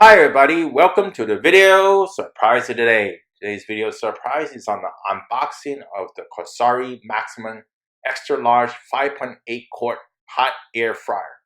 Hi everybody, welcome to the video surprise of today. Today's video surprise is on the unboxing of the Cosori Maximum Extra Large 5.8 quart hot air fryer.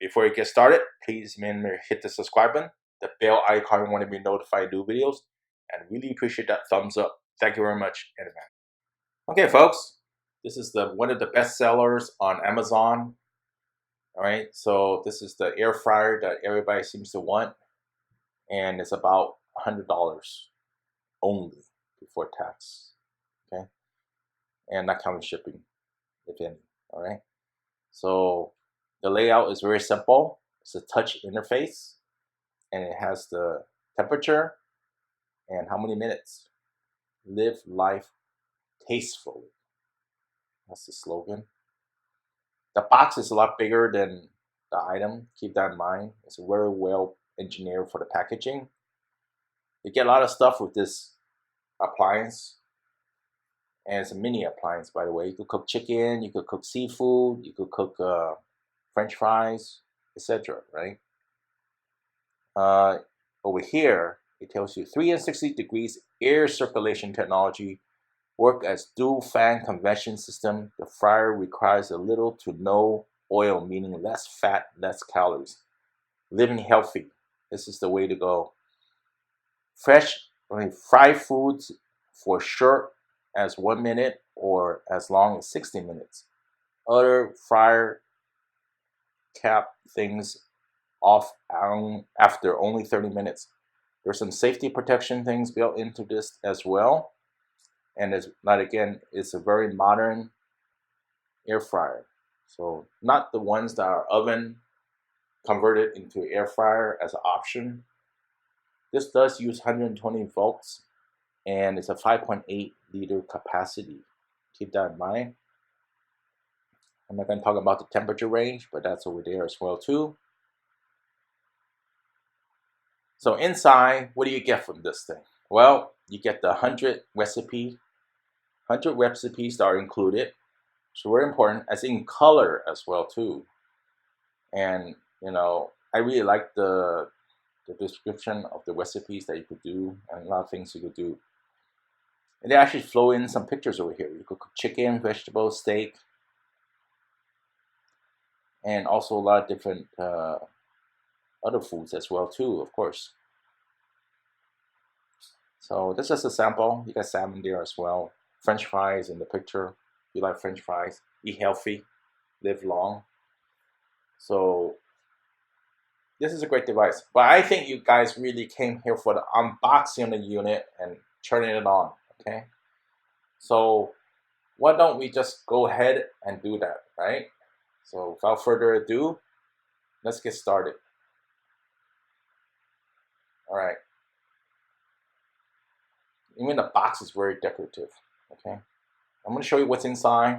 Before you get started, please remember to hit the subscribe button, the bell icon if you want to be notified of new videos, and really appreciate that thumbs up. Thank you very much in advance. Okay folks, this is one of the best sellers on Amazon. Alright, so this is the air fryer that everybody seems to want. And it's about $100 only before tax, okay, and not counting shipping, if any. All right, so the layout is very simple. It's a touch interface, and it has the temperature and how many minutes. Live life tastefully. That's the slogan. The box is a lot bigger than the item. Keep that in mind. It's very well engineered for the packaging. You get a lot of stuff with this appliance, and it's a mini appliance, by the way. You could cook chicken, you could cook seafood, you could cook French fries, etc. Right? Over here, it tells you 360 degrees air circulation technology, work as dual fan convection system. The fryer requires a little to no oil, meaning less fat, less calories. Living healthy. This is the way to go. Fried foods for short as 1 minute or as long as 60 minutes. Other fryer cap things off after only 30 minutes. There's some safety protection things built into this as well. And it's not, again, it's a very modern air fryer. So not the ones that are oven converted into air fryer as an option. This does use 120 volts and it's a 5.8 liter capacity. Keep that in mind. I'm not going to talk about the temperature range, but that's over there as well too. So inside, what do you get from this thing? Well, you get the 100 recipes that are included. So very important, as in color as well too. And you know, I really like the description of the recipes that you could do, and a lot of things you could do. And they actually flow in some pictures over here. You could cook chicken, vegetables, steak, and also a lot of different other foods as well too, of course. So this is a sample. You got salmon there as well. French fries in the picture. If you like French fries, eat healthy, live long. So this is a great device. But I think you guys really came here for the unboxing of the unit and turning it on, okay? So why don't we just go ahead and do that, right? So without further ado, let's get started. All right. Even the box is very decorative, okay? I'm going to show you what's inside.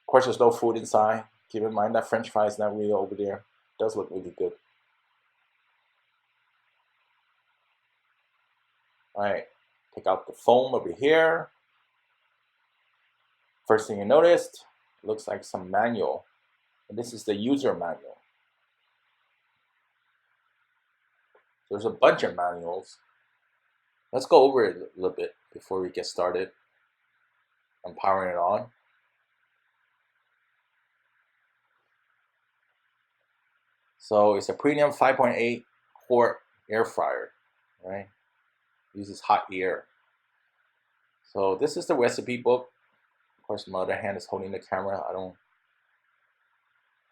Of course, there's no food inside. Keep in mind that French fry is not really over there. It does look really good. All right, take out the foam over here. First thing you noticed, looks like some manual. And this is the user manual. There's a bunch of manuals. Let's go over it a little bit before we get started. I'm powering it on. So it's a premium 5.8 quart air fryer, right? Uses hot air. So this is the recipe book. Of course, my other hand is holding the camera. I don't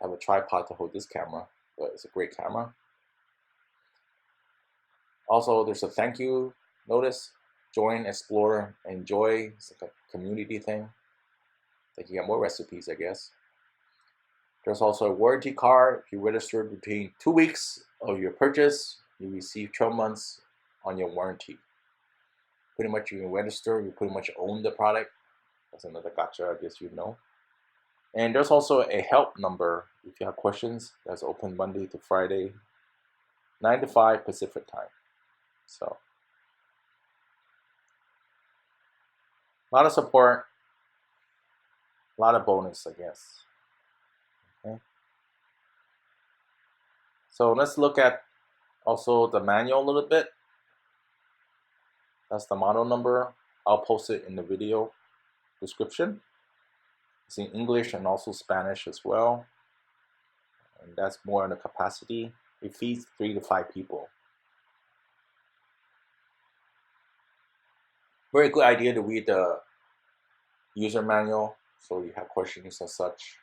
have a tripod to hold this camera, but it's a great camera. Also, there's a thank you notice. Join, explore, enjoy. It's like a community thing. That you get more recipes, I guess. There's also a warranty card. If you register between 2 weeks of your purchase, you receive 12 months on your warranty. Pretty much you can register, you pretty much own the product. That's another gotcha, I guess you know. And there's also a help number if you have questions. That's open Monday to Friday, 9 to 5 Pacific time. So, a lot of support, a lot of bonus, I guess. Okay. So let's look at also the manual a little bit. That's the model number. I'll post it in the video description. It's in English and also Spanish as well. And that's more on the capacity. It feeds 3 to 5 people. Very good idea to read the user manual. So you have questions and such.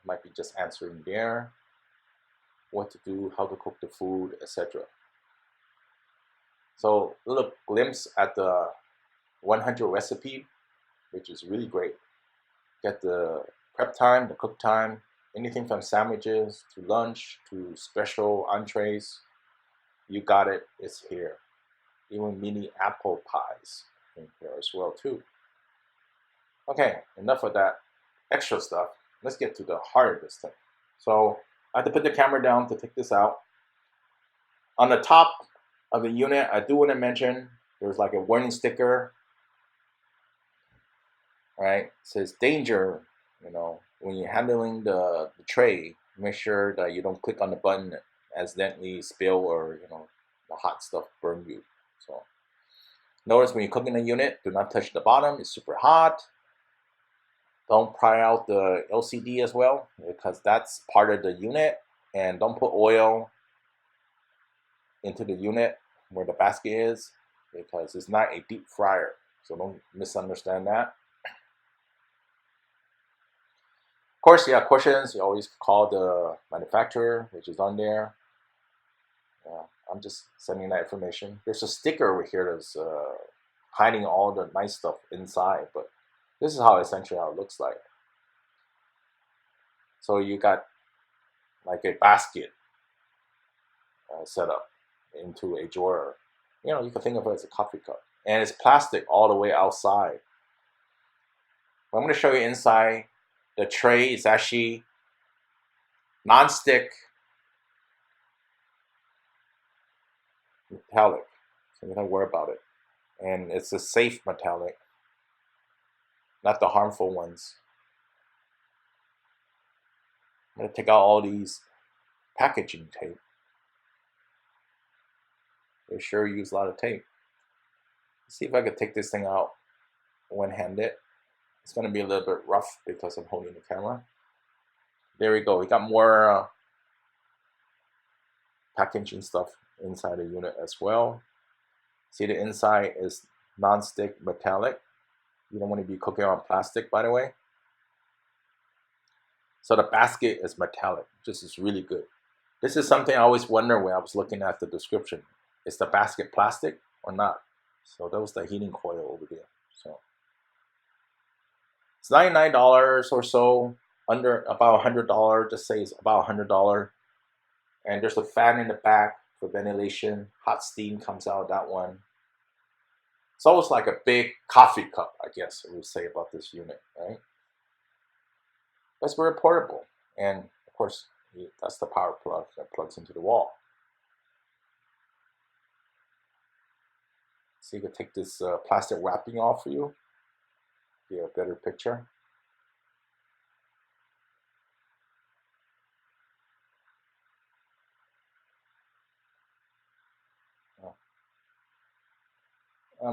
Might be just answering there. What to do, how to cook the food, etc. So a little glimpse at the 100 recipe, which is really great. Get the prep time, the cook time, anything from sandwiches to lunch to special entrees. You got it, it's here. Even mini apple pies in here as well too. Okay, enough of that extra stuff. Let's get to the heart of this thing. So I have to put the camera down to take this out. On the top of the unit, I do want to mention there's like a warning sticker. Right? It says danger, when you're handling the tray, make sure that you don't click on the button, accidentally spill, or the hot stuff burn you. So notice when you're cooking the unit, do not touch the bottom, it's super hot. Don't pry out the LCD as well, because that's part of the unit. And don't put oil into the unit where the basket is, because it's not a deep fryer. So don't misunderstand that. Of course, you have questions, you always call the manufacturer, which is on there. I'm just sending that information. There's a sticker over here that's hiding all the nice stuff inside, but this is how essentially how it looks like. So you got like a basket set up into a drawer. You can think of it as a coffee cup. And it's plastic all the way outside. I'm going to show you inside. The tray is actually nonstick metallic, so you don't worry about it. And it's a safe metallic, not the harmful ones. I'm going to take out all these packaging tape. They sure use a lot of tape. Let's see if I could take this thing out one-handed. It's going to be a little bit rough because I'm holding the camera. There we go. We got more packaging stuff inside the unit as well. See, the inside is non-stick metallic. You don't want to be cooking on plastic, by the way. So the basket is metallic. This is really good. This is something I always wonder when I was looking at the description. Is the basket plastic or not? So that was the heating coil over there. So it's $99 or so, under about $100. Just say it's about $100. And there's a fan in the back for ventilation. Hot steam comes out of that one. It's almost like a big coffee cup, I guess we would say about this unit, right? That's very portable. And of course, that's the power plug that plugs into the wall. So you can take this plastic wrapping off for you. Get a better picture.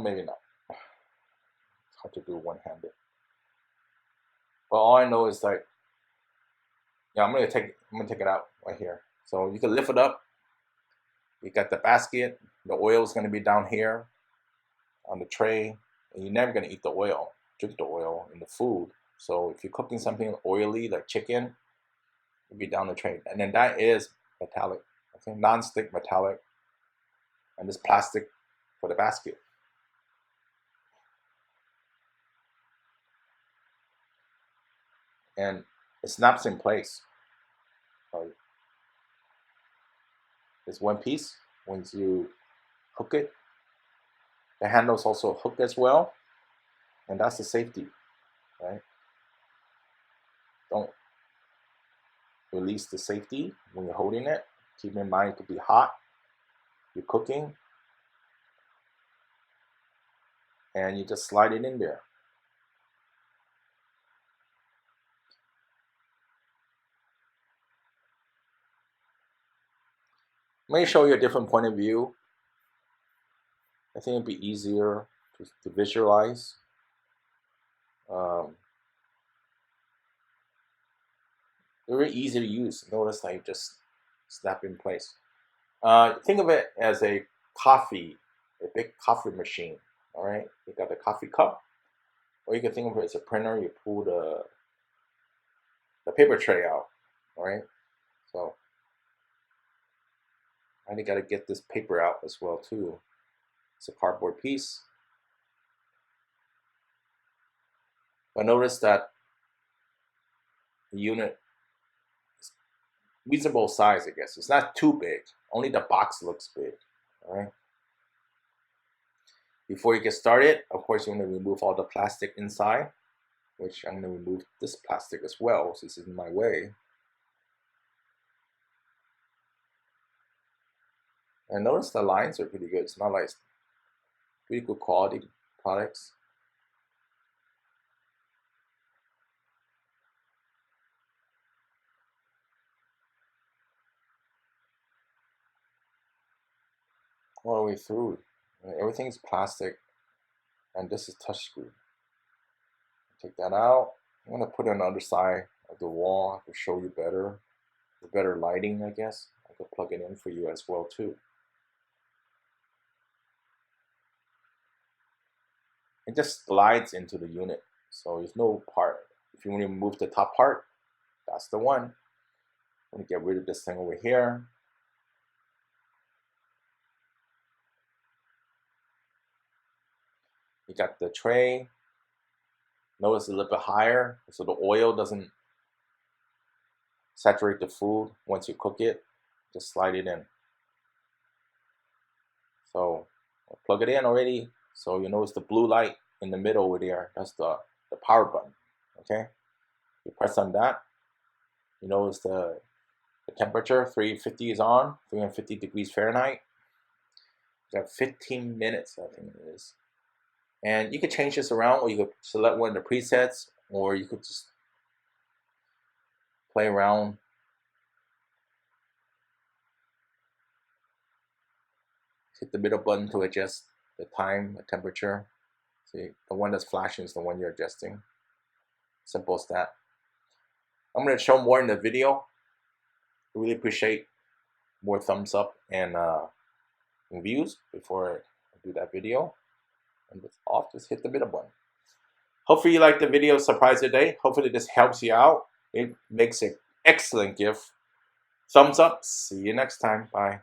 Maybe not. It's hard to do one-handed. But all I know is like, I'm gonna take it out right here. So you can lift it up. You got the basket. The oil is gonna be down here on the tray, and you're never gonna eat the oil, drink the oil in the food. So if you're cooking something oily like chicken, it'll be down the tray. And then that is metallic, okay, non-stick metallic, and this plastic for the basket. And it snaps in place. It's one piece once you hook it. The handle's also hooked as well, and that's the safety, right? Don't release the safety when you're holding it. Keep in mind it could be hot. You're cooking, and you just slide it in there. Let me show you a different point of view. I think it'd be easier to visualize. They're very easy to use. Notice I just snap in place. Think of it as a big coffee machine. All right, you got the coffee cup, or you can think of it as a printer. You pull the paper tray out. All right, so I got to get this paper out as well too. It's a cardboard piece. But notice that the unit is reasonable size, I guess. It's not too big. Only the box looks big. All right. Before you get started, of course, you want to remove all the plastic inside, which I'm going to remove this plastic as well, since it's in my way. And notice the lines are pretty good. It's not like pretty good quality products. All the way through. Everything is plastic, and this is touchscreen. Take that out. I'm going to put it on the other side of the wall to show you better, the better lighting, I guess. I could plug it in for you as well too. It just slides into the unit, so there's no part. If you want to remove the top part, that's the one. I'm going to get rid of this thing over here. You got the tray. Notice a little bit higher, so the oil doesn't saturate the food once you cook it. Just slide it in. So I'll plug it in already. So you notice the blue light in the middle over there. That's the power button. Okay. You press on that. You notice the temperature 350 is on. 350 degrees Fahrenheit. You got 15 minutes, I think it is. And you could change this around, or you could select one of the presets, or you could just play around. Hit the middle button to adjust the time, the temperature. See, the one that's flashing is the one you're adjusting. Simple as that. I'm going to show more in the video. I really appreciate more thumbs up and views before I do that video. And it's off, just hit the middle button. Hopefully you like the video surprise today. Hopefully this helps you out. It makes an excellent gift. Thumbs up. See you next time. Bye.